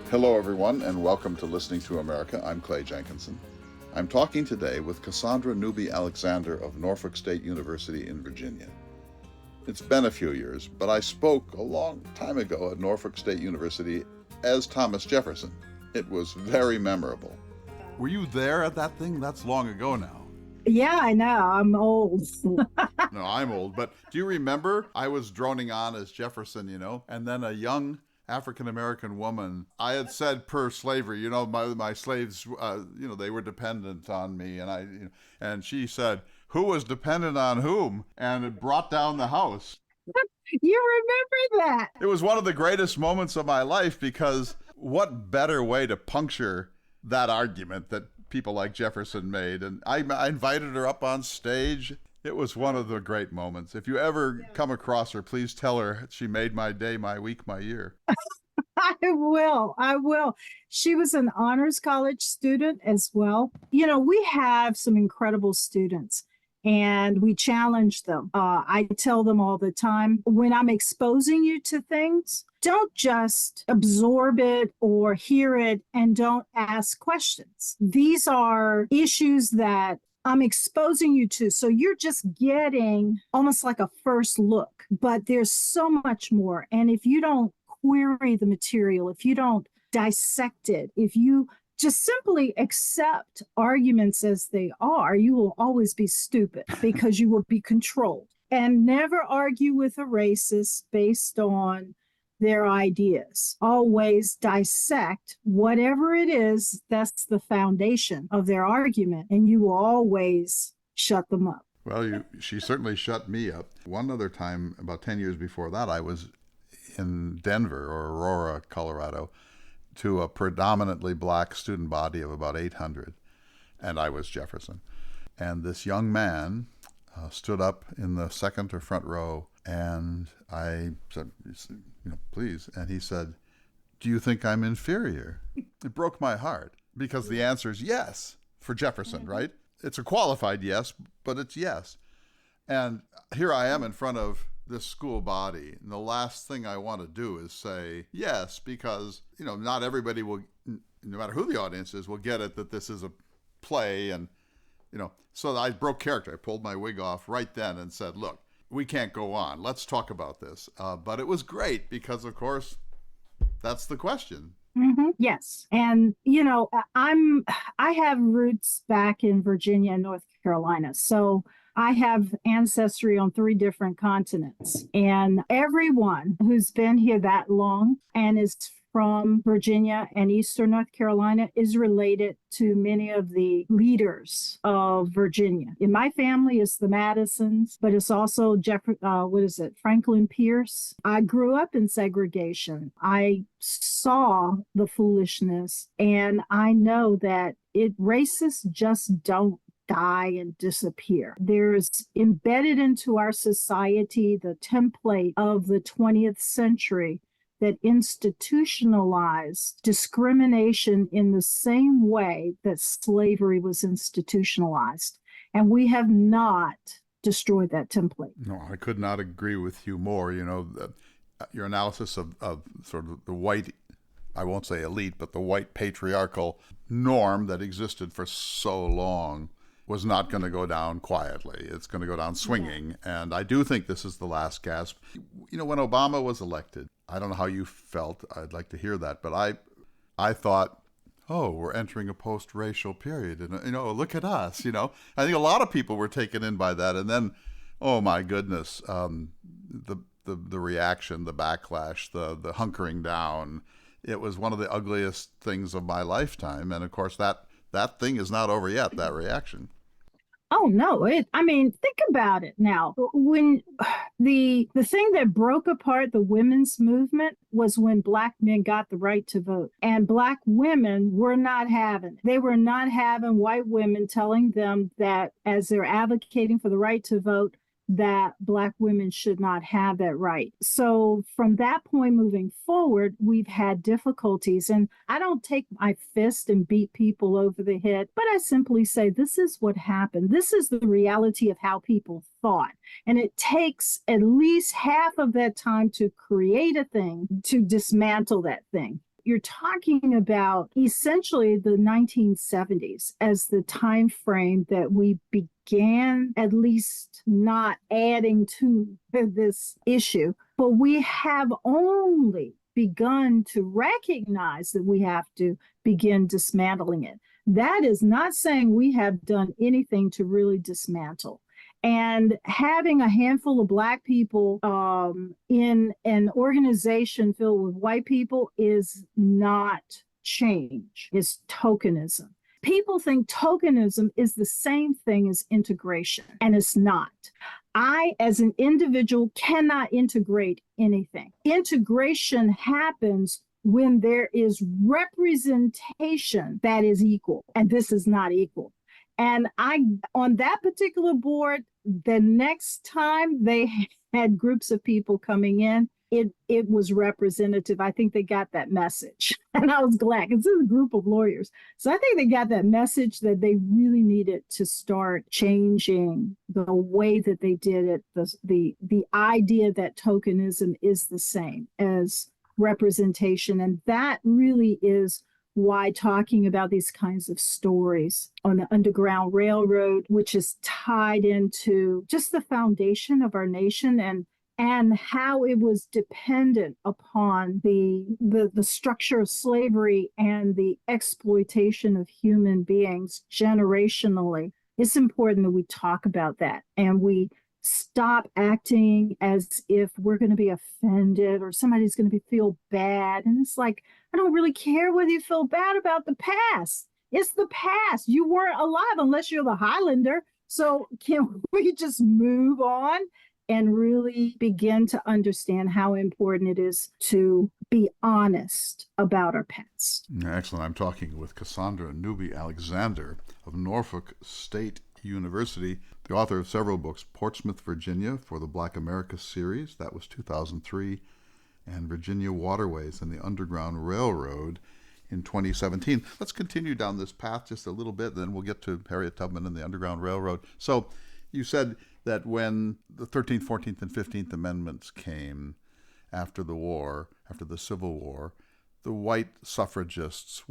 Hello, everyone, and welcome to Listening to America. I'm Clay Jenkinson. I'm talking today with Cassandra Newby-Alexander of Norfolk State University in Virginia. It's been a few years, but I spoke a long time ago at Norfolk State University as Thomas Jefferson. It was very memorable. Were you there at that thing? That's long ago now. Yeah, I know. I'm old. No, I'm old, but do you remember? I was droning on as Jefferson, and then a young African-American woman, I had said per slavery, my slaves, they were dependent on me. And she said, who was dependent on whom? And it brought down the house. You remember that? It was one of the greatest moments of my life because what better way to puncture that argument that people like Jefferson made? And I invited her up on stage. It was one of the great moments. If you ever come across her, please tell her she made my day, my week, my year. I will. She was an honors college student as well. We have some incredible students and we challenge them. I tell them all the time, when I'm exposing you to things, don't just absorb it or hear it and don't ask questions. These are issues that I'm exposing you to. So you're just getting almost like a first look, but there's so much more. And if you don't query the material, if you don't dissect it, if you just simply accept arguments as they are, you will always be stupid because you will be controlled. And never argue with a racist based on their ideas. Always dissect whatever it is that's the foundation of their argument, and you will always shut them up. Well, she certainly shut me up. One other time, about 10 years before that, I was in Denver or Aurora, Colorado, to a predominantly black student body of about 800, and I was Jefferson. And this young man stood up in the second or front row, and I said, please. And he said, do you think I'm inferior? It broke my heart because the answer is yes for Jefferson, right? It's a qualified yes, but it's yes. And here I am in front of this school body, and the last thing I want to do is say yes, because, not everybody will, no matter who the audience is, will get it that this is a play. And, so I broke character. I pulled my wig off right then and said, look, we can't go on. Let's talk about this. But it was great because, of course, that's the question. Mm-hmm. Yes. And, I have roots back in Virginia and North Carolina. So I have ancestry on 3 different continents. And everyone who's been here that long and is from Virginia and Eastern North Carolina is related to many of the leaders of Virginia. In my family, it's the Madisons, but it's also Franklin Pierce. I grew up in segregation. I saw the foolishness, and I know that racists just don't die and disappear. There's embedded into our society the template of the 20th century that institutionalized discrimination in the same way that slavery was institutionalized. And we have not destroyed that template. No, I could not agree with you more. Your analysis of sort of the white, I won't say elite, but the white patriarchal norm that existed for so long was not going to go down quietly. It's going to go down swinging. Yeah. And I do think this is the last gasp. When Obama was elected, I don't know how you felt. I'd like to hear that. But I thought, oh, we're entering a post-racial period. And, look at us, I think a lot of people were taken in by that. And then, oh, my goodness, the reaction, the backlash, the hunkering down, it was one of the ugliest things of my lifetime. And, of course, that thing is not over yet, that reaction. Oh, no. Think about it now. When the thing that broke apart the women's movement was when Black men got the right to vote. And Black women were not having it. They were not having white women telling them that as they're advocating for the right to vote, that Black women should not have that right. So from that point moving forward, we've had difficulties. And I don't take my fist and beat people over the head, but I simply say, this is what happened. This is the reality of how people thought. And it takes at least half of that time to create a thing, to dismantle that thing. you're talking about essentially the 1970s as the time frame that we began at least not adding to this issue, but we have only begun to recognize that we have to begin dismantling it. That is not saying we have done anything to really dismantle. And having a handful of Black people in an organization filled with white people is not change, it's tokenism. People think tokenism is the same thing as integration, and it's not. I, as an individual, cannot integrate anything. Integration happens when there is representation that is equal, and this is not equal. And on that particular board, the next time they had groups of people coming in, it was representative. I think they got that message. And I was glad because it's a group of lawyers. So I think they got that message that they really needed to start changing the way that they did it. The idea that tokenism is the same as representation. And that really is why talking about these kinds of stories on the Underground Railroad, which is tied into just the foundation of our nation and how it was dependent upon the structure of slavery and the exploitation of human beings generationally. It's important that we talk about that and we stop acting as if we're going to be offended or somebody's going to feel bad. And it's like, I don't really care whether you feel bad about the past. It's the past. You weren't alive unless you're the Highlander. So can we just move on and really begin to understand how important it is to be honest about our past? Excellent. I'm talking with Cassandra Newby-Alexander of Norfolk State University, the author of several books, Portsmouth, Virginia, for the Black America series, that was 2003, and Virginia Waterways and the Underground Railroad in 2017. Let's continue down this path just a little bit, then we'll get to Harriet Tubman and the Underground Railroad. So you said that when the 13th, 14th, and 15th Amendments came after the war, after the Civil War, the white suffragists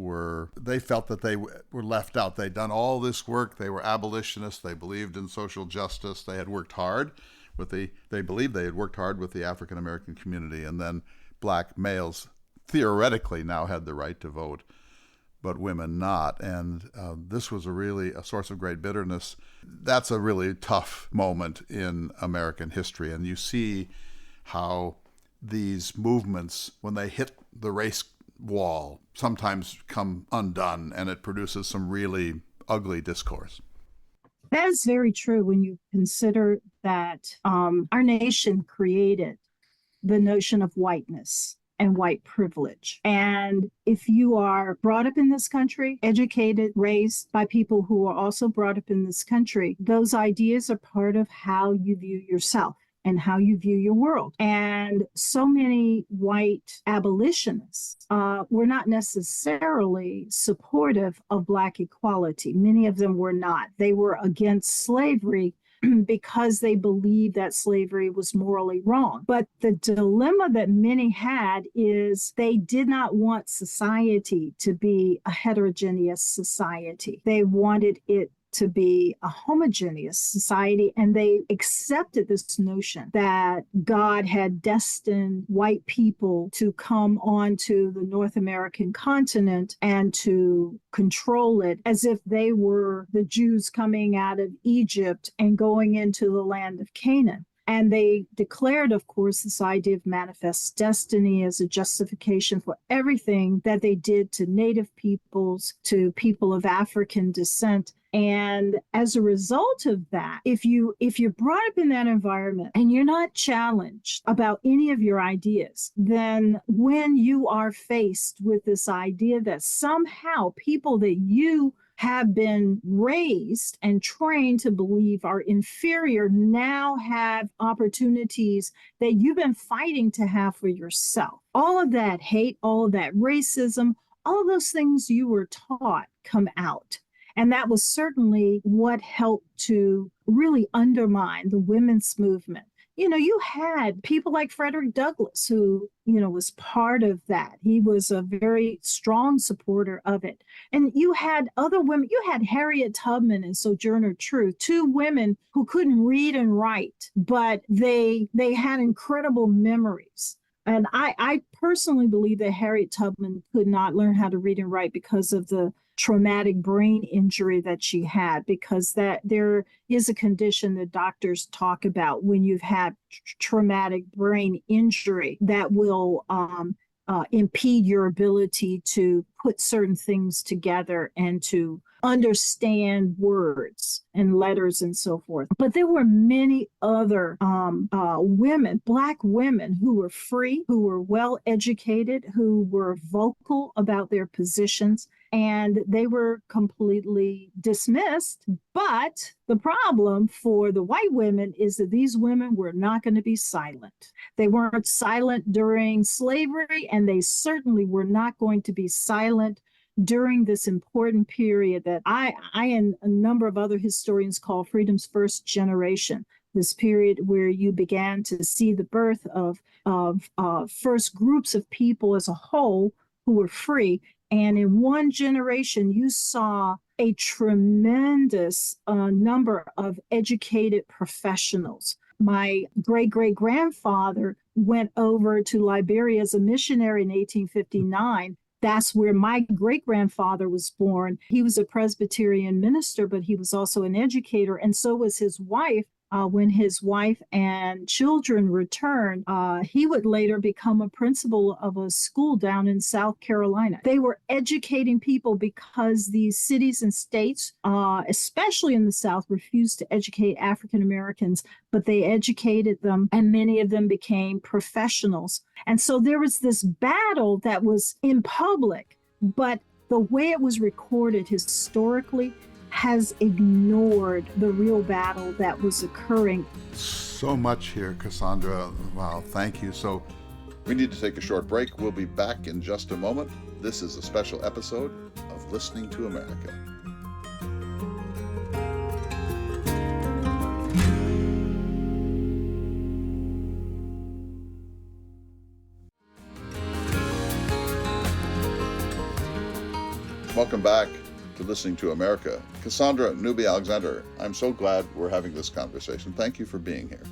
they felt that they were left out. They'd done all this work. They were abolitionists. They believed in social justice. They had worked hard they believed they had worked hard with the African American community. And then Black males theoretically now had the right to vote, but women not. And this was a source of great bitterness. That's a really tough moment in American history. And you see how these movements, when they hit the race wall, sometimes come undone, and it produces some really ugly discourse. That is very true when you consider that our nation created the notion of whiteness and white privilege. And if you are brought up in this country, educated, raised by people who are also brought up in this country, those ideas are part of how you view yourself and how you view your world. And so many white abolitionists were not necessarily supportive of Black equality. Many of them were not. They were against slavery because they believed that slavery was morally wrong. But the dilemma that many had is they did not want society to be a heterogeneous society. They wanted it to be a homogeneous society, and they accepted this notion that God had destined white people to come onto the North American continent and to control it as if they were the Jews coming out of Egypt and going into the land of Canaan. And they declared, of course, this idea of manifest destiny as a justification for everything that they did to Native peoples, to people of African descent. And as a result of that, if you're brought up in that environment and you're not challenged about any of your ideas, then when you are faced with this idea that somehow people that you have been raised and trained to believe are inferior now have opportunities that you've been fighting to have for yourself. All of that hate, all of that racism, all of those things you were taught come out. And that was certainly what helped to really undermine the women's movement. you had people like Frederick Douglass, who, was part of that. He was a very strong supporter of it. And you had other women. You had Harriet Tubman and Sojourner Truth, two women who couldn't read and write, but they had incredible memories. And I personally believe that Harriet Tubman could not learn how to read and write because of the traumatic brain injury that she had, because that there is a condition that doctors talk about when you've had traumatic brain injury that will impede your ability to put certain things together and to understand words and letters and so forth. But there were many other women, Black women, who were free, who were well educated, who were vocal about their positions, and they were completely dismissed. But the problem for the white women is that these women were not going to be silent. They weren't silent during slavery, and they certainly were not going to be silent during this important period that I and a number of other historians call freedom's first generation. This period where you began to see the birth of first groups of people as a whole who were free. And in one generation, you saw a tremendous number of educated professionals. My great-great-grandfather went over to Liberia as a missionary in 1859. That's where my great-grandfather was born. He was a Presbyterian minister, but he was also an educator, and so was his wife. When his wife and children returned, he would later become a principal of a school down in South Carolina. They were educating people because these cities and states, especially in the South, refused to educate African Americans, but they educated them, and many of them became professionals. And so there was this battle that was in public, but the way it was recorded historically has ignored the real battle that was occurring. So much here, Cassandra. Wow, thank you. So we need to take a short break. We'll be back in just a moment. This is a special episode of Listening to America. Welcome back to Listening to America. Cassandra Newby-Alexander, I'm so glad we're having this conversation. Thank you for being here.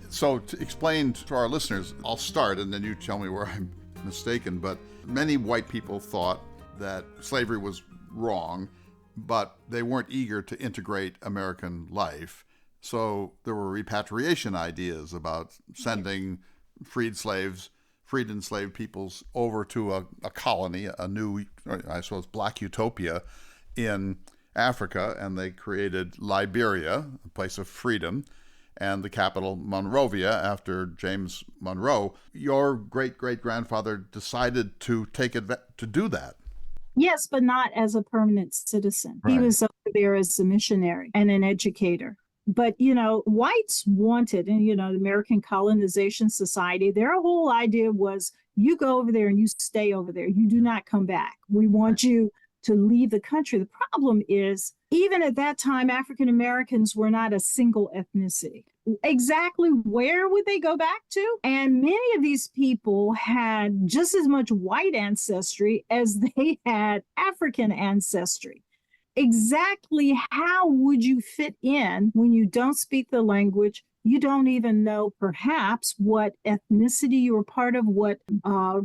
So to explain to our listeners, I'll start and then you tell me where I'm mistaken, but many white people thought that slavery was wrong, but they weren't eager to integrate American life. So there were repatriation ideas about sending freed enslaved peoples over to a colony, a new, I suppose, Black utopia in Africa, and they created Liberia, a place of freedom, and the capital Monrovia after James Monroe. Your great-great-grandfather decided to do that. Yes, but not as a permanent citizen. Right. He was over there as a missionary and an educator. But, whites wanted, and, the American Colonization Society, their whole idea was you go over there and you stay over there. You do not come back. We want you to leave the country. The problem is, even at that time, African Americans were not a single ethnicity. Exactly where would they go back to? And many of these people had just as much white ancestry as they had African ancestry. Exactly how would you fit in when you don't speak the language? You don't even know perhaps what ethnicity you were part of, what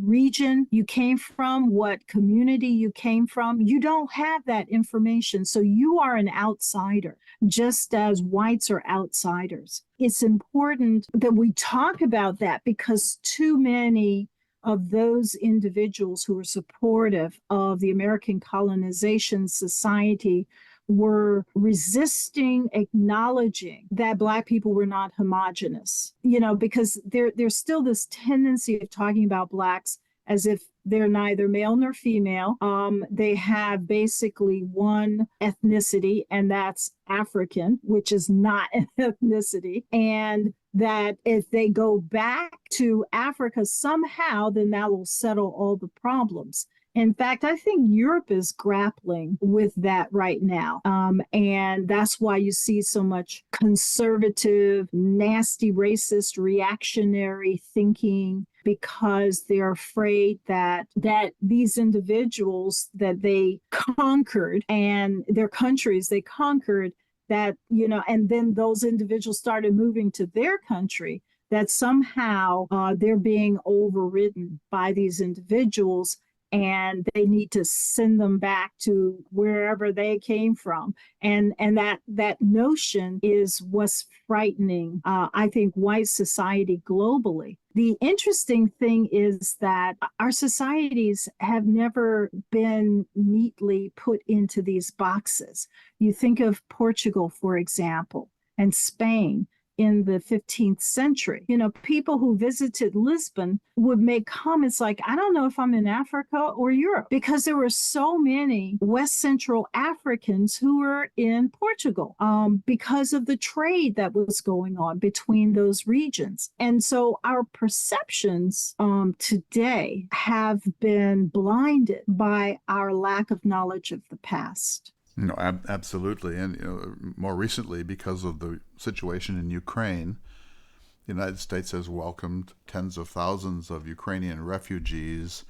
region you came from, what community you came from. You don't have that information. So you are an outsider, just as whites are outsiders. It's important that we talk about that because too many of those individuals who were supportive of the American Colonization Society were resisting acknowledging that Black people were not homogenous, because there's still this tendency of talking about Blacks as if they're neither male nor female. They have basically one ethnicity, and that's African, which is not an ethnicity. And that if they go back to Africa somehow, then that will settle all the problems. In fact, I think Europe is grappling with that right now. And that's why you see so much conservative, nasty, racist, reactionary thinking, because they're afraid that these individuals that they conquered and their countries they conquered, that, and then those individuals started moving to their country, that somehow they're being overridden by these individuals, and they need to send them back to wherever they came from. And that notion is what's frightening, I think, white society globally. The interesting thing is that our societies have never been neatly put into these boxes. You think of Portugal, for example, and Spain in the 15th century. People who visited Lisbon would make comments like, I don't know if I'm in Africa or Europe, because there were so many West Central Africans who were in Portugal because of the trade that was going on between those regions. And so our perceptions today have been blinded by our lack of knowledge of the past. No, absolutely. And more recently, because of the situation in Ukraine, the United States has welcomed tens of thousands of Ukrainian refugees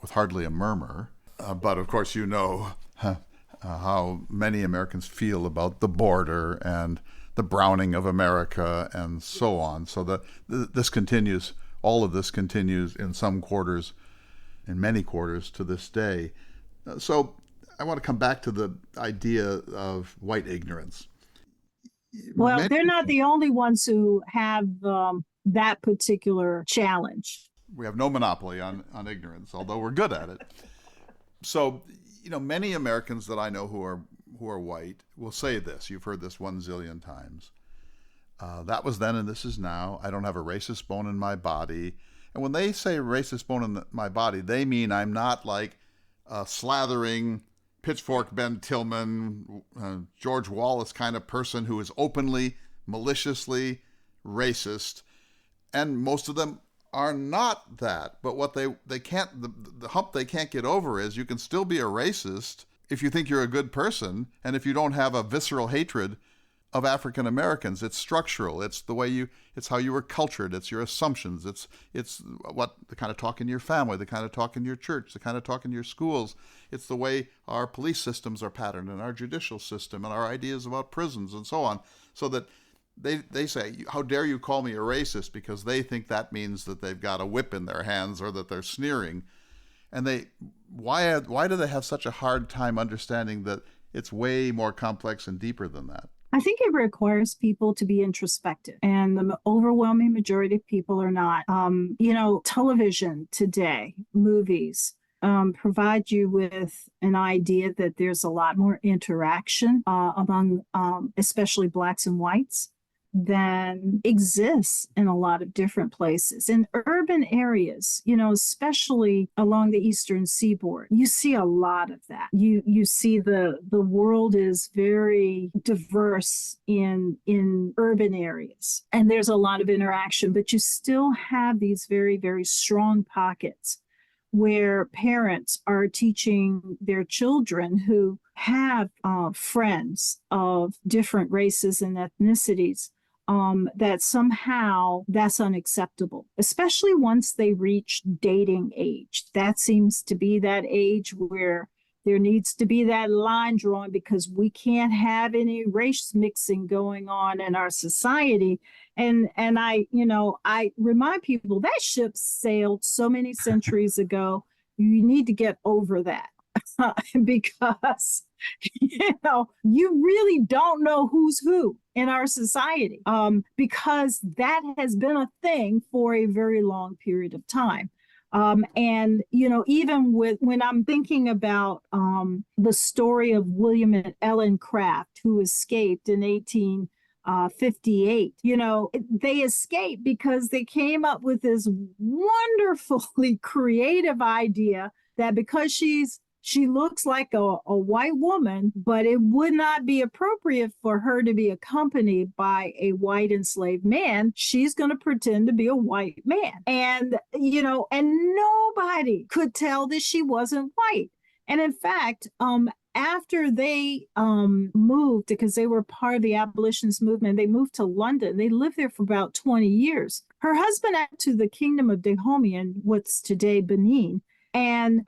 with hardly a murmur. But of course, how many Americans feel about the border and the browning of America and so on. So this continues, all of this continues in some quarters, in many quarters to this day. So I want to come back to the idea of white ignorance. Well, they're not the only ones who have that particular challenge. We have no monopoly on ignorance, although we're good at it. So, many Americans that I know who are white will say this. You've heard this 1 zillion times. That was then and this is now. I don't have a racist bone in my body. And when they say racist bone in my body, they mean I'm not like a slathering Pitchfork Ben Tillman, George Wallace kind of person who is openly, maliciously racist. And most of them are not that. But what they can't, the hump they can't get over is you can still be a racist if you think you're a good person, and if you don't have a visceral hatred of African Americans. It's structural. It's the way it's how you were cultured. It's your assumptions. It's what the kind of talk in your family, the kind of talk in your church, the kind of talk in your schools. It's the way our police systems are patterned and our judicial system and our ideas about prisons and so on. So that they say, how dare you call me a racist, because they think that means that they've got a whip in their hands or that they're sneering. And why do they have such a hard time understanding that it's way more complex and deeper than that? I think it requires people to be introspective, and the overwhelming majority of people are not. Television today, movies, provide you with an idea that there's a lot more interaction among especially Blacks and whites than exists in a lot of different places. In urban areas, especially along the Eastern Seaboard, you see a lot of that. You see the world is very diverse in urban areas, and there's a lot of interaction, but you still have these very, very strong pockets where parents are teaching their children who have friends of different races and ethnicities that somehow that's unacceptable, especially once they reach dating age. That seems to be that age where there needs to be that line drawn, because we can't have any race mixing going on in our society. And I remind people that ship sailed so many centuries ago. You need to get over that. Because you really don't know who's who in our society, because that has been a thing for a very long period of time. And even when I'm thinking about the story of William and Ellen Craft, who escaped in 1858, they escaped because they came up with this wonderfully creative idea that because she's She looks like a white woman, but it would not be appropriate for her to be accompanied by a white enslaved man. She's going to pretend to be a white man. And, and nobody could tell that she wasn't white. And in fact, after they moved, because they were part of the abolitionist movement, they moved to London. They lived there for about 20 years. Her husband went to the kingdom of Dahomey in what's today Benin, and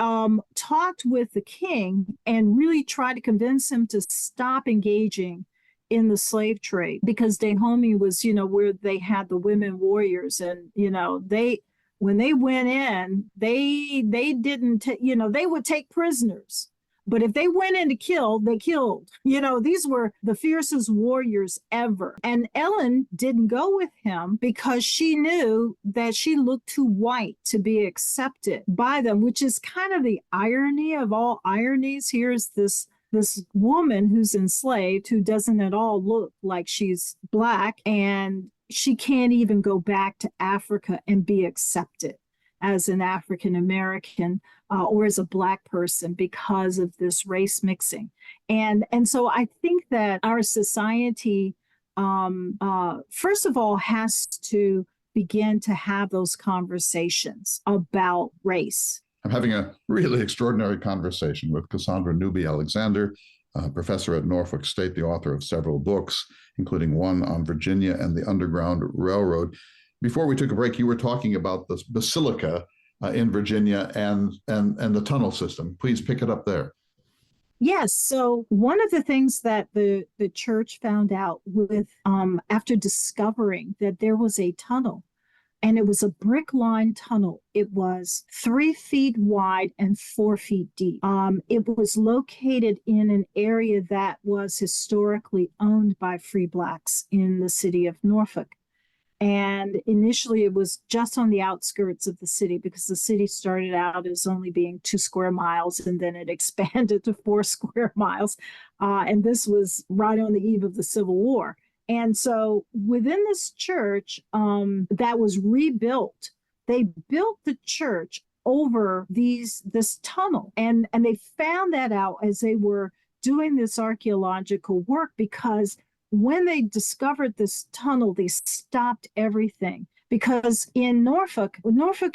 talked with the king and really tried to convince him to stop engaging in the slave trade, because Dahomey was, where they had the women warriors, and when they went in, they didn't, they would take prisoners. But if they went in to kill, they killed. These were the fiercest warriors ever. And Ellen didn't go with him because she knew that she looked too white to be accepted by them, which is kind of the irony of all ironies. Here's this woman who's enslaved, who doesn't at all look like she's Black, and she can't even go back to Africa and be accepted as an African American or as a Black person because of this race mixing. And so I think that our society, first of all, has to begin to have those conversations about race. I'm having a really extraordinary conversation with Cassandra Newby-Alexander, professor at Norfolk State, the author of several books, including one on Virginia and the Underground Railroad. Before we took a break, you were talking about the basilica in Virginia and the tunnel system. Please pick it up there. Yes. So one of the things that the church found out with after discovering that there was a tunnel, and it was a brick-lined tunnel. It was 3 feet wide and 4 feet deep. It was located in an area that was historically owned by free Blacks in the city of Norfolk. And initially, it was just on the outskirts of the city, because the city started out as only being 2 square miles, and then it expanded to 4 square miles. And this was right on the eve of the Civil War. And so within this church that was rebuilt, they built the church over this tunnel. And they found that out as they were doing this archaeological work, because when they discovered this tunnel, they stopped everything, because in Norfolk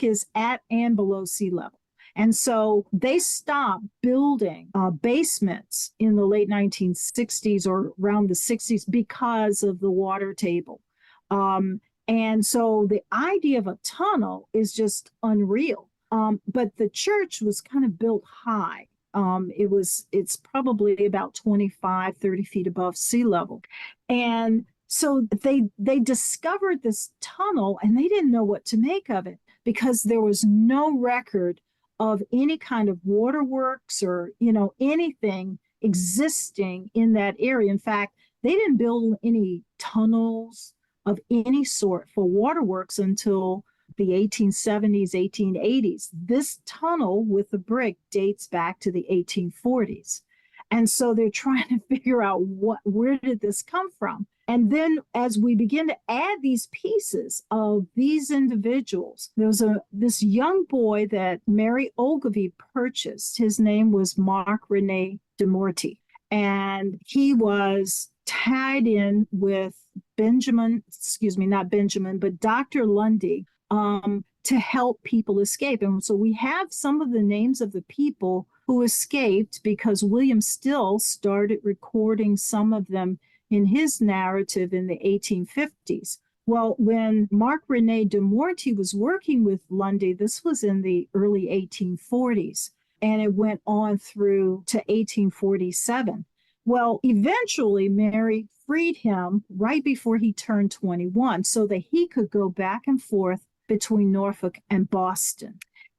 is at and below sea level. And so they stopped building basements in the late 1960s or around the 60s because of the water table. And so the idea of a tunnel is just unreal. But the church was kind of built high. It's probably about 25, 30 feet above sea level. And so they discovered this tunnel, and they didn't know what to make of it, because there was no record of any kind of waterworks or, anything existing in that area. In fact, they didn't build any tunnels of any sort for waterworks until the 1870s, 1880s. This tunnel with the brick dates back to the 1840s. And so they're trying to figure out where did this come from? And then as we begin to add these pieces of these individuals, there was this young boy that Mary Ogilvie purchased. His name was Mark Rene de Morty. And he was tied in with Dr. Lundy to help people escape. And so we have some of the names of the people who escaped, because William Still started recording some of them in his narrative in the 1850s. Well, when Mark Rene de Morty was working with Lundy, this was in the early 1840s, and it went on through to 1847. Well, eventually Mary freed him right before he turned 21 so that he could go back and forth between Norfolk and Boston.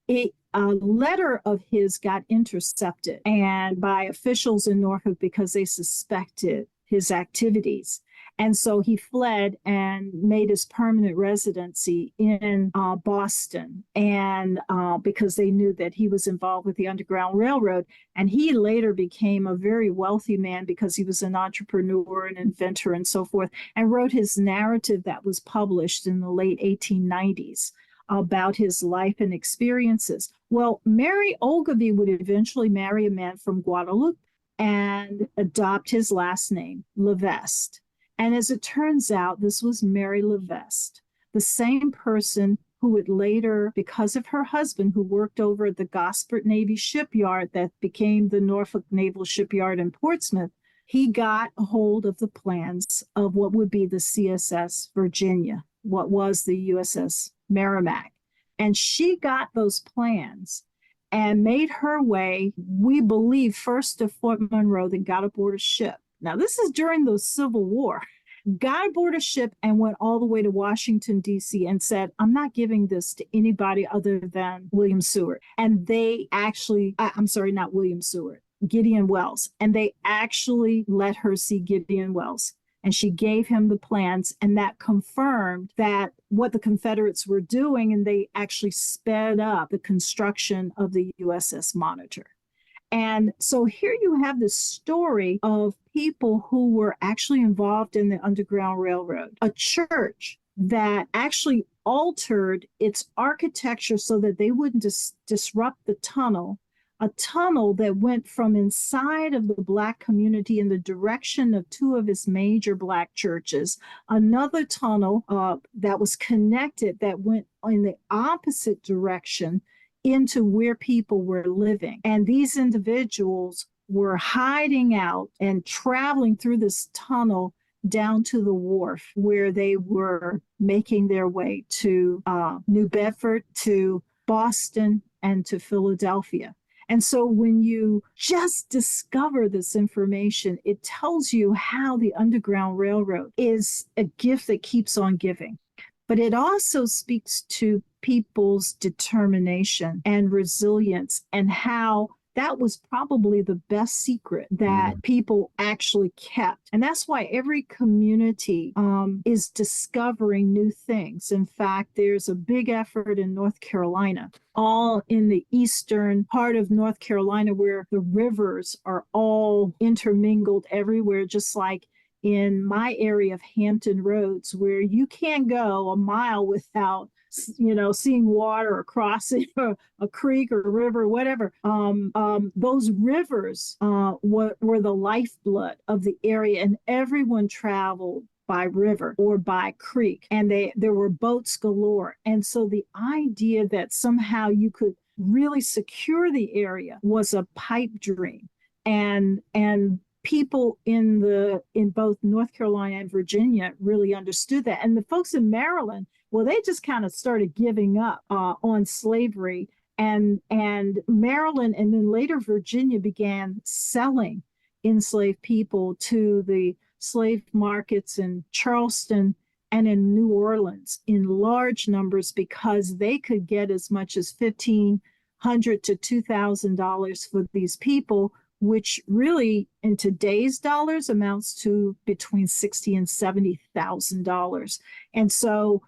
A letter of his got intercepted and by officials in Norfolk because they suspected his activities. And so he fled and made his permanent residency in Boston, and because they knew that he was involved with the Underground Railroad. And he later became a very wealthy man because he was an entrepreneur, an inventor, and so forth, and wrote his narrative that was published in the late 1890s. about his life and experiences. Well, Mary Ogilvy would eventually marry a man from Guadeloupe and adopt his last name, Levesque. And as it turns out, this was Mary Levesque, the same person who would later, because of her husband, who worked over at the Gosport Navy shipyard that became the Norfolk Naval Shipyard in Portsmouth, he got a hold of the plans of what would be the CSS Virginia, what was the USS Merrimack. And she got those plans and made her way, we believe, first to Fort Monroe, then got aboard a ship. Now, this is during the Civil War. Got aboard a ship and went all the way to Washington, D.C. and said, I'm not giving this to anybody other than William Seward. And they actually, I'm sorry, not William Seward, Gideon Wells. And they actually let her see Gideon Wells. And she gave him the plans, and that confirmed that what the Confederates were doing, and they actually sped up the construction of the USS Monitor. And so here you have this story of people who were actually involved in the Underground Railroad, a church that actually altered its architecture so that they wouldn't disrupt the tunnel, a tunnel that went from inside of the Black community in the direction of two of its major Black churches, another tunnel that was connected that went in the opposite direction into where people were living. And these individuals were hiding out and traveling through this tunnel down to the wharf where they were making their way to New Bedford, to Boston, and to Philadelphia. And so when you just discover this information, it tells you how the Underground Railroad is a gift that keeps on giving. But it also speaks to people's determination and resilience, and how that was probably the best secret that people actually kept. And that's why every community is discovering new things. In fact, there's a big effort in North Carolina, all in the eastern part of North Carolina, where the rivers are all intermingled everywhere, just like in my area of Hampton Roads, where you can't go a mile without, seeing water or crossing a creek or a river, whatever. Those rivers were the lifeblood of the area, and everyone traveled by river or by creek, and there were boats galore. And so the idea that somehow you could really secure the area was a pipe dream. And people in both North Carolina and Virginia really understood that. And the folks in Maryland, well, they just kind of started giving up on slavery, and Maryland and then later Virginia began selling enslaved people to the slave markets in Charleston and in New Orleans in large numbers, because they could get as much as $1,500 to $2,000 for these people, which really in today's dollars amounts to between $60,000 and $70,000. And so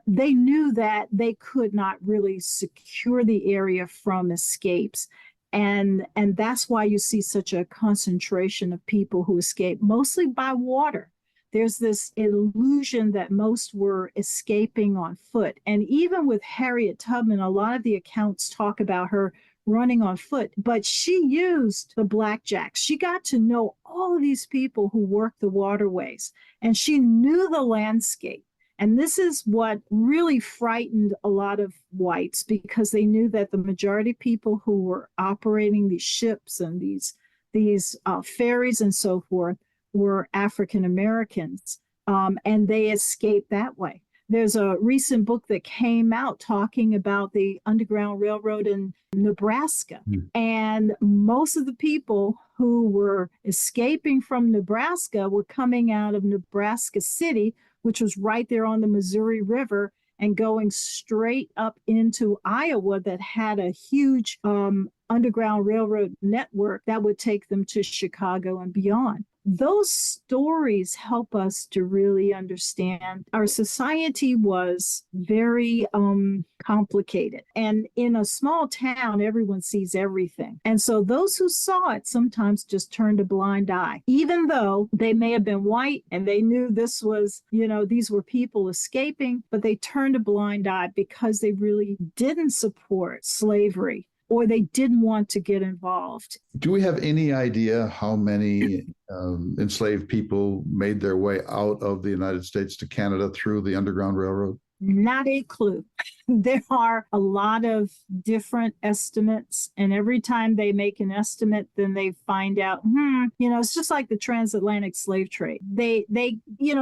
they knew that they could not really secure the area from escapes. And that's why you see such a concentration of people who escape, mostly by water. There's this illusion that most were escaping on foot. And even with Harriet Tubman, a lot of the accounts talk about her running on foot, but she used the blackjacks. She got to know all of these people who worked the waterways, and she knew the landscape. And this is what really frightened a lot of whites, because they knew that the majority of people who were operating these ships and these ferries and so forth were African Americans, and they escaped that way. There's a recent book that came out talking about the Underground Railroad in Nebraska. And most of the people who were escaping from Nebraska were coming out of Nebraska City, which was right there on the Missouri River, and going straight up into Iowa that had a huge Underground Railroad network that would take them to Chicago and beyond. those stories help us to really understand our society was very complicated. And in a small town, everyone sees everything. And so those who saw it sometimes just turned a blind eye, even though they may have been white and they knew this was, these were people escaping, but they turned a blind eye because they really didn't support slavery or they didn't want to get involved. Do we have any idea how many enslaved people made their way out of the United States to Canada through the Underground Railroad? Not a clue. There are a lot of different estimates, and every time they make an estimate, then they find out, it's just like the transatlantic slave trade. They,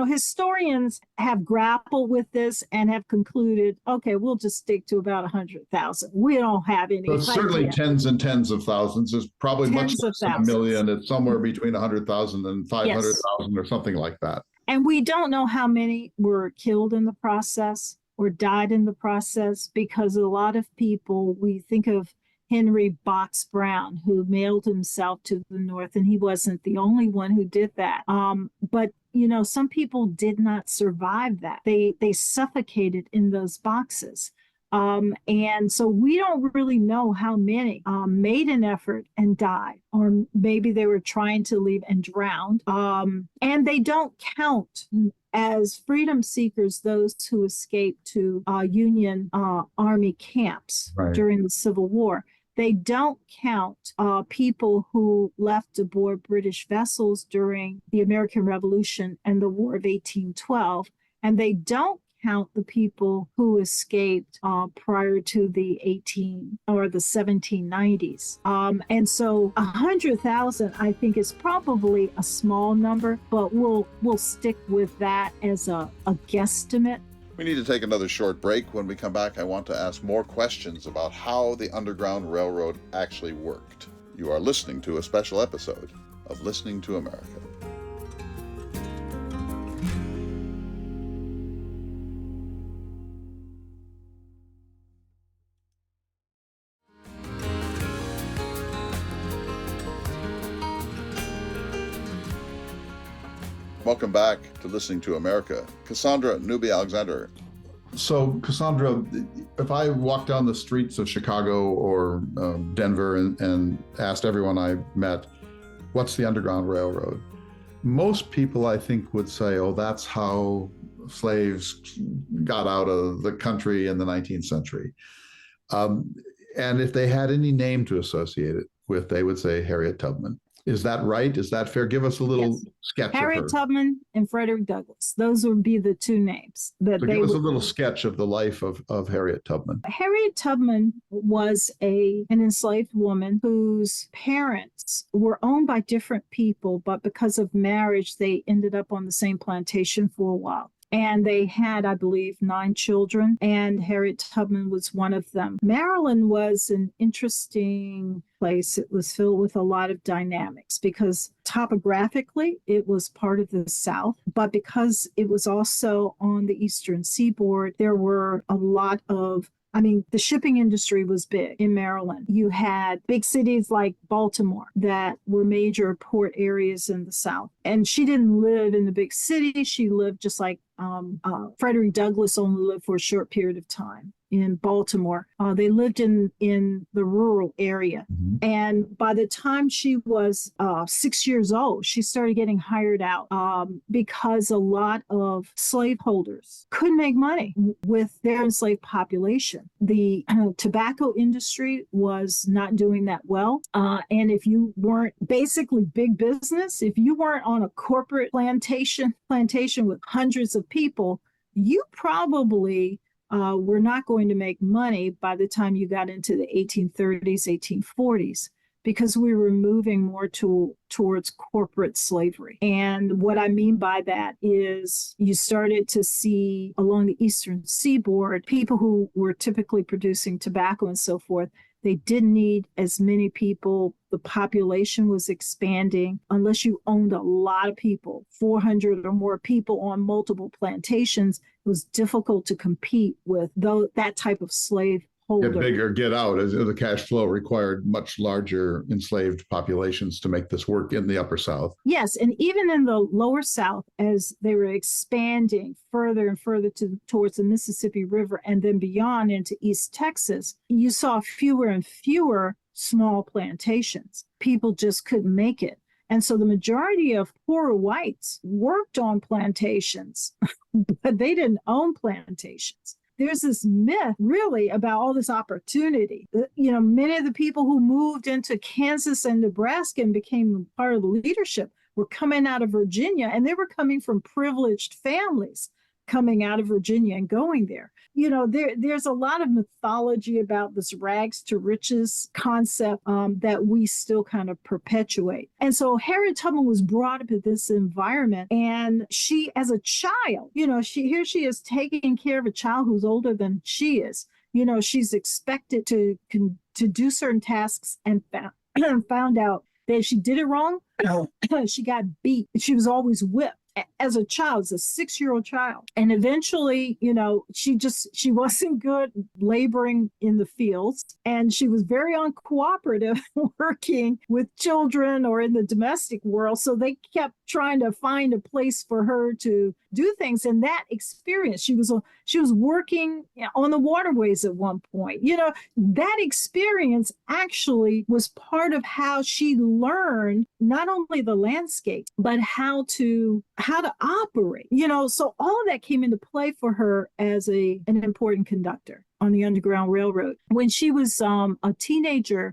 historians have grappled with this and have concluded, okay, we'll just stick to about 100,000. We don't have any. So it's certainly tens and tens of thousands. It's probably much less than a million. It's somewhere between 100,000 and 500,000 or something like that. And we don't know how many were killed in the process or died in the process, because a lot of people, we think of Henry Box Brown, who mailed himself to the North, and he wasn't the only one who did that. But some people did not survive that. They suffocated in those boxes. And so we don't really know how many made an effort and died, or maybe they were trying to leave and drowned. And they don't count as freedom seekers those who escaped to Union Army camps during the Civil War. They don't count people who left aboard British vessels during the American Revolution and the War of 1812. And they don't count the people who escaped prior to the 1790s. And so 100,000, I think, is probably a small number, but we'll stick with that as a guesstimate. We need to take another short break. When we come back, I want to ask more questions about how the Underground Railroad actually worked. You are listening to a special episode of Listening to America. Welcome back to Listening to America. Cassandra Newby-Alexander. So, Cassandra, if I walked down the streets of Chicago or Denver and asked everyone I met, what's the Underground Railroad? Most people, I think, would say, oh, that's how slaves got out of the country in the 19th century. And if they had any name to associate it with, they would say Harriet Tubman. Is that right? Is that fair? Give us a little sketch Harriet of her. Tubman and Frederick Douglass. Those would be the two names. So give us a little sketch of the life of Harriet Tubman. Harriet Tubman was an enslaved woman whose parents were owned by different people, but because of marriage, they ended up on the same plantation for a while. And they had, I believe, 9 children, and Harriet Tubman was one of them. Maryland was an interesting place. It was filled with a lot of dynamics because topographically it was part of the South, but because it was also on the Eastern Seaboard, there were a lot of the shipping industry was big in Maryland. You had big cities like Baltimore that were major port areas in the South. And she didn't live in the big city. She lived just like Frederick Douglass only lived for a short period of time in Baltimore. They lived in the rural area. Mm-hmm. And by the time she was 6 years old, she started getting hired out because a lot of slaveholders couldn't make money with their enslaved population. The tobacco industry was not doing that well. And if you weren't basically big business, if you weren't on a corporate plantation with hundreds of people, you probably were not going to make money by the time you got into the 1830s, 1840s, because we were moving more towards corporate slavery. And what I mean by that is you started to see along the Eastern Seaboard, people who were typically producing tobacco and so forth, they didn't need as many people. The population was expanding. Unless you owned a lot of people, 400 or more people on multiple plantations, it was difficult to compete with that type of slave hold Get her. bigger, get out, as the cash flow required much larger enslaved populations to make this work in the Upper South. Yes, and even in the Lower South, as they were expanding further and further towards the Mississippi River and then beyond into East Texas, you saw fewer and fewer small plantations. People just couldn't make it. And so the majority of poorer whites worked on plantations, but they didn't own plantations. There's this myth really about all this opportunity. Many of the people who moved into Kansas and Nebraska and became part of the leadership were coming out of Virginia, and they were coming from privileged families coming out of Virginia and going there. There's a lot of mythology about this rags to riches concept that we still kind of perpetuate. And so Harriet Tubman was brought up in this environment, and she, as a child, she is taking care of a child who's older than she is. She's expected to do certain tasks, and found out that if she did it wrong, she got beat. She was always whipped. As a child, as a 6-year-old child. And eventually, she wasn't good laboring in the fields. And she was very uncooperative working with children or in the domestic world. So they kept trying to find a place for her to do things. And that experience, she was working on the waterways at one point. That experience actually was part of how she learned not only the landscape, but how to operate. So all of that came into play for her as an important conductor on the Underground Railroad. When she was a teenager,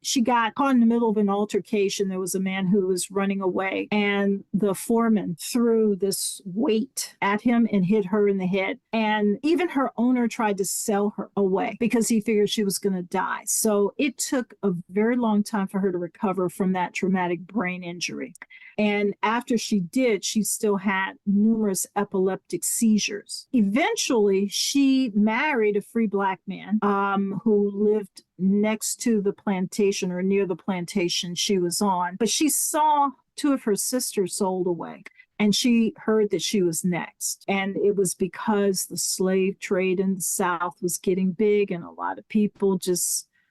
she got caught in the middle of an altercation. There was a man who was running away, and the foreman threw this weight at him and hit her in the head. And even her owner tried to sell her away because he figured she was going to die. So it took a very long time for her to recover from that traumatic brain injury. And after she did, she still had numerous epileptic seizures. Eventually, she married a free Black man who lived next to the plantation or near the plantation she was on. But she saw 2 of her sisters sold away, and she heard that she was next. And it was because the slave trade in the South was getting big, and a lot of people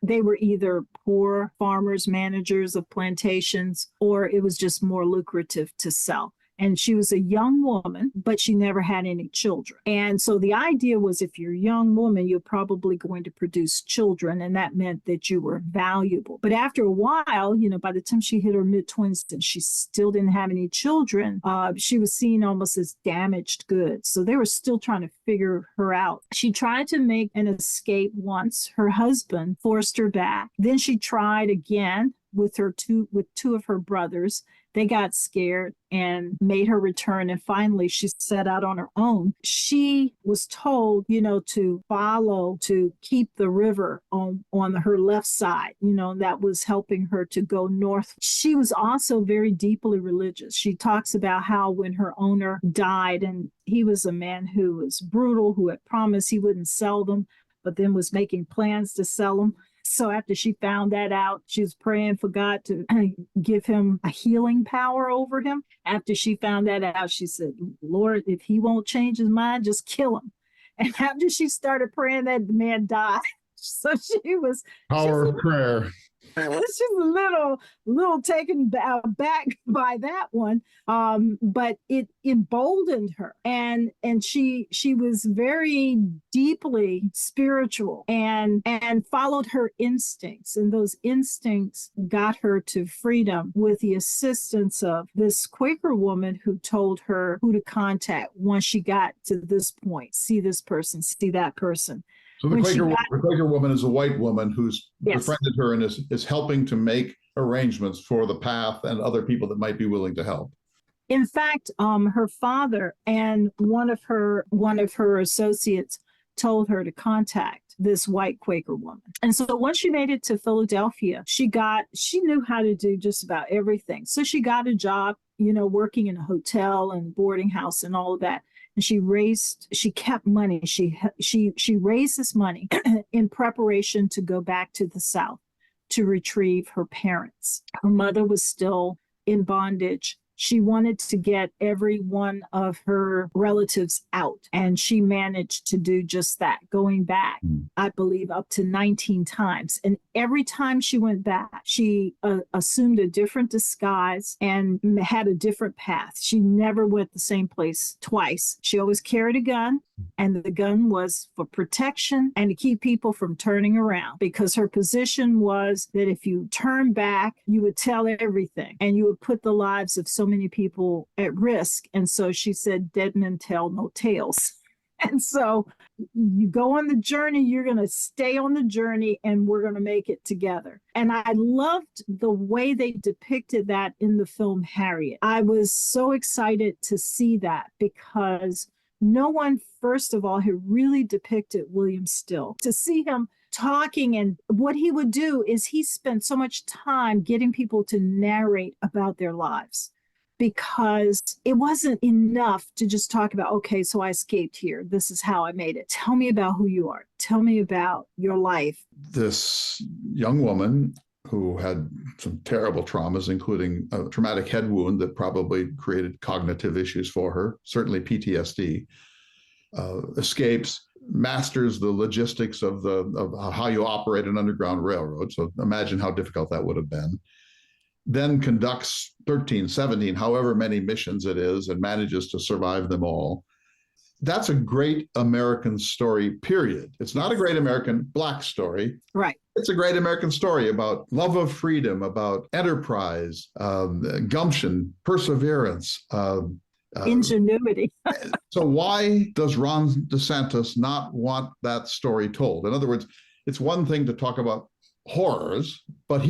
they were either poor farmers, managers of plantations, or it was just more lucrative to sell. And she was a young woman, but she never had any children. And so the idea was, if you're a young woman, you're probably going to produce children, and that meant that you were valuable. But after a while, by the time she hit her mid-20s and she still didn't have any children, she was seen almost as damaged goods. So they were still trying to figure her out. She tried to make an escape once. Her husband forced her back. Then she tried again with 2 of her brothers. They got scared and made her return. And finally, she set out on her own. She was told, to keep the river on her left side, that was helping her to go north. She was also very deeply religious. She talks about how when her owner died, and he was a man who was brutal, who had promised he wouldn't sell them, but then was making plans to sell them. So after she found that out, she was praying for God to give him a healing power over him. After she found that out, she said, Lord, if he won't change his mind, just kill him. And after she started praying, that the man died. So she was Power of prayer. She's a little taken back by that one, but it emboldened her, and she was very deeply spiritual and followed her instincts, and those instincts got her to freedom with the assistance of this Quaker woman who told her who to contact once she got to this point. See this person, see that person. So the Quaker woman is a white woman who's befriended her and is helping to make arrangements for the path and other people that might be willing to help. In fact, her father and one of her associates told her to contact this white Quaker woman. And so once she made it to Philadelphia, she knew how to do just about everything. So she got a job, working in a hotel and boarding house and all of that. And she kept money. She raised this money in preparation to go back to the South to retrieve her parents. Her mother was still in bondage. She wanted to get every one of her relatives out, and she managed to do just that, going back, I believe, up to 19 times. And every time she went back, she assumed a different disguise and had a different path. She never went the same place twice. She always carried a gun, and the gun was for protection and to keep people from turning around, because her position was that if you turn back, you would tell everything and you would put the lives of so many people at risk. And so she said, dead men tell no tales. And so you go on the journey, you're going to stay on the journey, and we're going to make it together. And I loved the way they depicted that in the film Harriet. I was so excited to see that, because no one, first of all, had really depicted William Still. To see him talking, and what he would do is he spent so much time getting people to narrate about their lives, because it wasn't enough to just talk about, okay, so I escaped here. This is how I made it. Tell me about who you are. Tell me about your life. This young woman who had some terrible traumas, including a traumatic head wound that probably created cognitive issues for her, certainly PTSD, escapes, masters the logistics of how you operate an underground railroad. So imagine how difficult that would have been. Then conducts 13, 17, however many missions it is, and manages to survive them all. That's a great American story, period. It's not a great American Black story. Right. It's a great American story about love of freedom, about enterprise, gumption, perseverance, ingenuity. So why does Ron DeSantis not want that story told? In other words, it's one thing to talk about horrors, but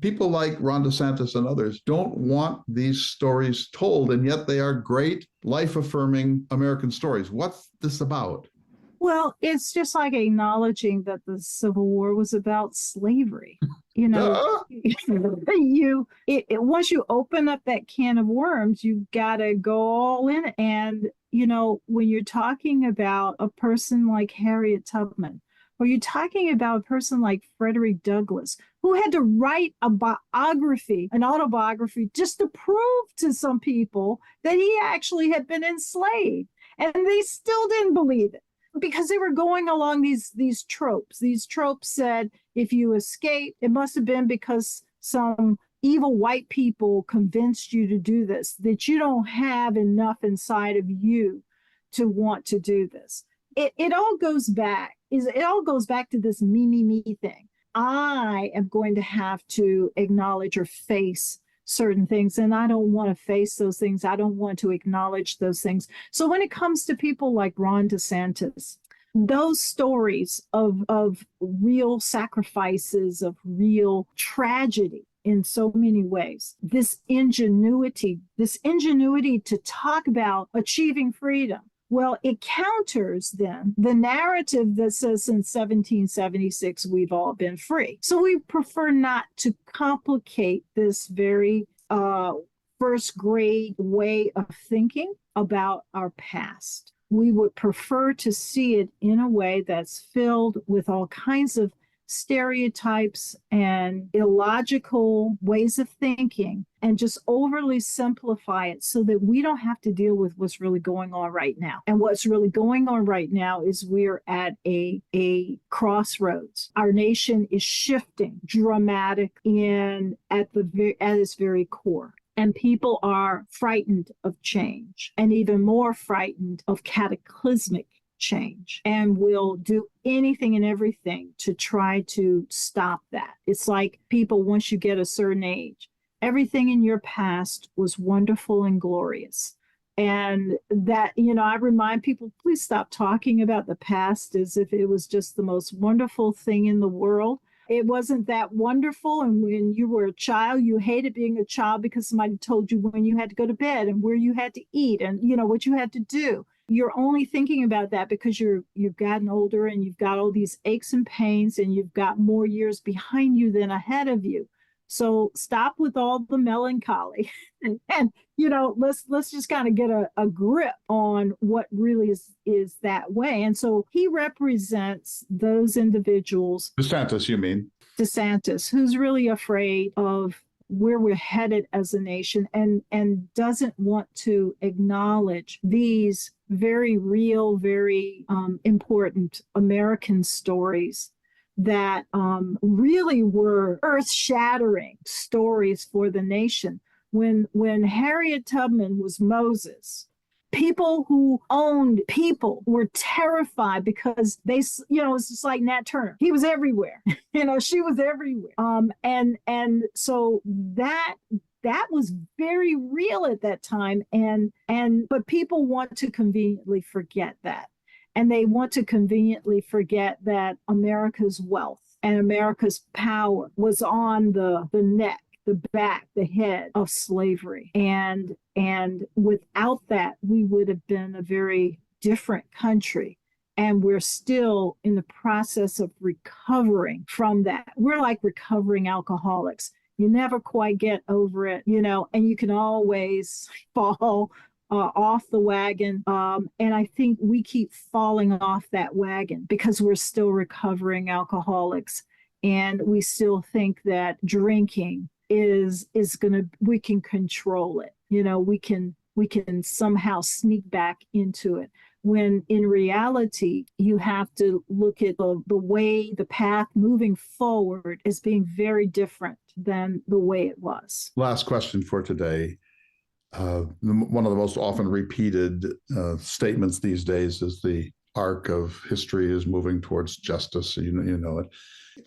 people like Ron DeSantis and others don't want these stories told, and yet they are great, life-affirming American stories. What's this about? Well, it's just like acknowledging that the Civil War was about slavery. Once you open up that can of worms, you've got to go all in. And, when you're talking about a person like Harriet Tubman, or you're talking about a person like Frederick Douglass, who had to write an autobiography, just to prove to some people that he actually had been enslaved. And they still didn't believe it, because they were going along these tropes. These tropes said, if you escape, it must have been because some evil white people convinced you to do this, that you don't have enough inside of you to want to do this. It all goes back to this me thing. I am going to have to acknowledge or face certain things, and I don't want to face those things. I don't want to acknowledge those things. So when it comes to people like Ron DeSantis, those stories of real sacrifices, of real tragedy in so many ways, this ingenuity to talk about achieving freedom. Well, it counters then the narrative that says in 1776 we've all been free. So we prefer not to complicate this very first grade way of thinking about our past. We would prefer to see it in a way that's filled with all kinds of stereotypes and illogical ways of thinking, and just overly simplify it so that we don't have to deal with what's really going on right now. And what's really going on right now is we're at a crossroads. Our nation is shifting dramatic and at its very core. And people are frightened of change, and even more frightened of cataclysmic change, and will do anything and everything to try to stop that. It's like people, once you get a certain age, everything in your past was wonderful and glorious. And that, I remind people, please stop talking about the past as if it was just the most wonderful thing in the world. It wasn't that wonderful. And when you were a child, you hated being a child because somebody told you when you had to go to bed and where you had to eat and, what you had to do. You're only thinking about that because you've gotten older and you've got all these aches and pains and you've got more years behind you than ahead of you. So stop with all the melancholy and let's just kind of get a grip on what really is that way. And so he represents those individuals. DeSantis, you mean? DeSantis, who's really afraid of where we're headed as a nation, and doesn't want to acknowledge these very real, very important American stories that really were earth-shattering stories for the nation. When Harriet Tubman was Moses, people who owned people were terrified because they, it's just like Nat Turner. He was everywhere. She was everywhere. And so that was very real at that time. But people want to conveniently forget that. And they want to conveniently forget that America's wealth and America's power was on the neck, the back, the head of slavery. And without that, we would have been a very different country. And we're still in the process of recovering from that. We're like recovering alcoholics. You never quite get over it, and you can always fall off the wagon. And I think we keep falling off that wagon because we're still recovering alcoholics. And we still think that drinking is we can control it. We can somehow sneak back into it. When in reality, you have to look at the path moving forward as being very different than the way it was. Last question for today. One of the most often repeated statements these days is the arc of history is moving towards justice. You know it.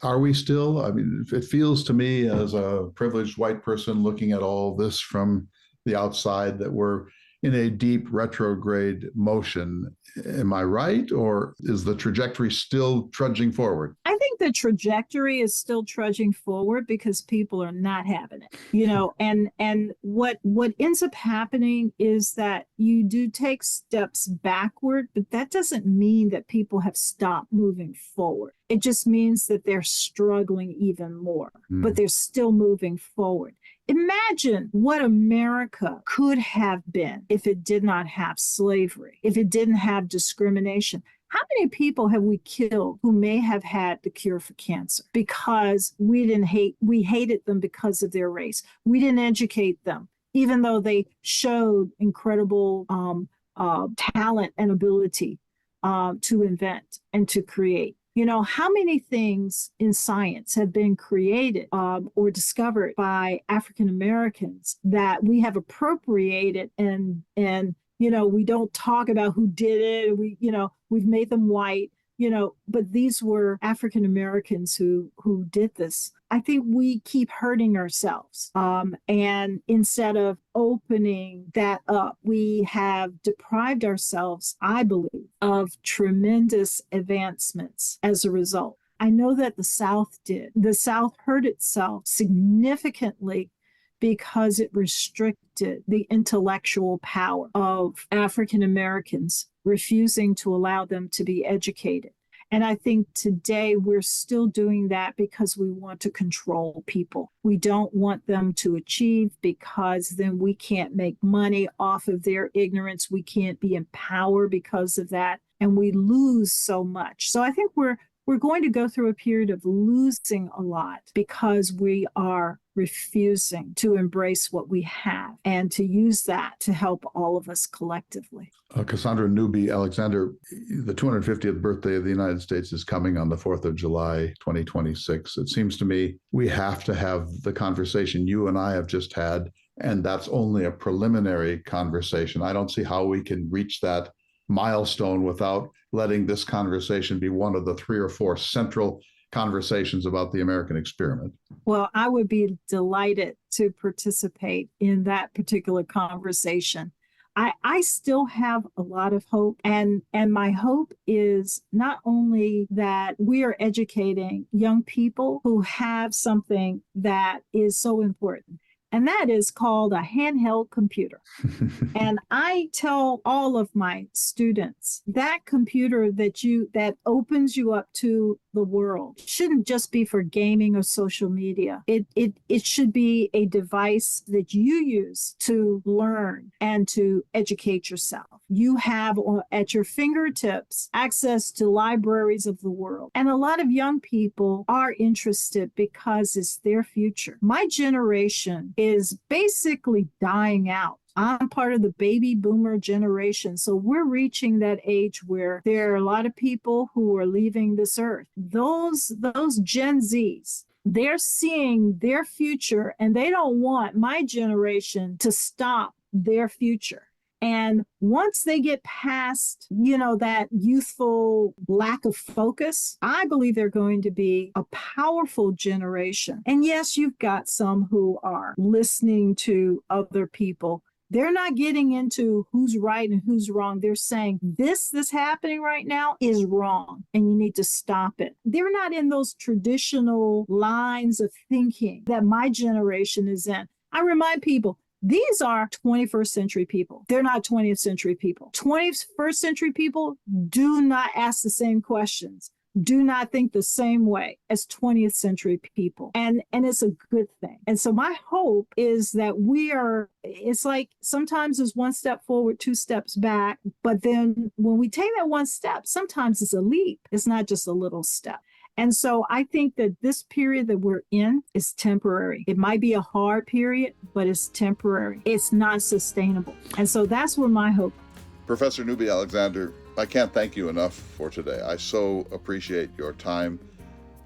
Are we still? I mean, it feels to me as a privileged white person looking at all this from the outside that we're in a deep retrograde motion. Am I right? Or is the trajectory still trudging forward? I think the trajectory is still trudging forward because people are not having it, and what ends up happening is that you do take steps backward, but that doesn't mean that people have stopped moving forward. It just means that they're struggling even more, but they're still moving forward. Imagine what America could have been if it did not have slavery, if it didn't have discrimination. How many people have we killed who may have had the cure for cancer because we hated them because of their race? We didn't educate them, even though they showed incredible talent and ability to invent and to create. How many things in science have been created or discovered by African Americans that we have appropriated and we don't talk about who did it. We've made them white, but these were African Americans who did this. I think we keep hurting ourselves. And instead of opening that up, we have deprived ourselves, I believe, of tremendous advancements as a result. I know that the South did. The South hurt itself significantly because it restricted the intellectual power of African Americans, refusing to allow them to be educated. And I think today we're still doing that because we want to control people. We don't want them to achieve because then we can't make money off of their ignorance. We can't be empowered because of that. And we lose so much. So I think we're going to go through a period of losing a lot because we are refusing to embrace what we have and to use that to help all of us collectively. Cassandra Newby-Alexander, the 250th birthday of the United States is coming on the 4th of July, 2026. It seems to me we have to have the conversation you and I have just had, and that's only a preliminary conversation. I don't see how we can reach that milestone without letting this conversation be one of the 3 or 4 central conversations about the American experiment. Well, I would be delighted to participate in that particular conversation. I still have a lot of hope, and my hope is not only that we are educating young people who have something that is so important, and that is called a handheld computer. And I tell all of my students that computer that opens you up to the world shouldn't just be for gaming or social media. It should be a device that you use to learn and to educate yourself. You have at your fingertips access to libraries of the world. And a lot of young people are interested because it's their future. My generation is basically dying out. I'm part of the baby boomer generation. So we're reaching that age where there are a lot of people who are leaving this earth. Those Gen Zs, they're seeing their future and they don't want my generation to stop their future. And once they get past, that youthful lack of focus, I believe they're going to be a powerful generation. And yes, you've got some who are listening to other people. They're not getting into who's right and who's wrong. They're saying this happening right now is wrong and you need to stop it. They're not in those traditional lines of thinking that my generation is in. I remind people, these are 21st century people. They're not 20th century people. 21st century people do not ask the same questions, do not think the same way as 20th century people. And it's a good thing. And so my hope is that it's like sometimes it's one step forward, two steps back. But then when we take that one step, sometimes it's a leap. It's not just a little step. And so I think that this period that we're in is temporary. It might be a hard period, but it's temporary. It's not sustainable. And so that's where my hope. Professor Newby-Alexander, I can't thank you enough for today. I so appreciate your time.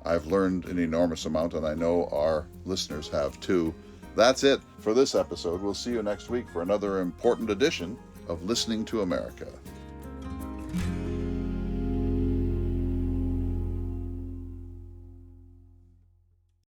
I've learned an enormous amount, and I know our listeners have too. That's it for this episode. We'll see you next week for another important edition of Listening to America.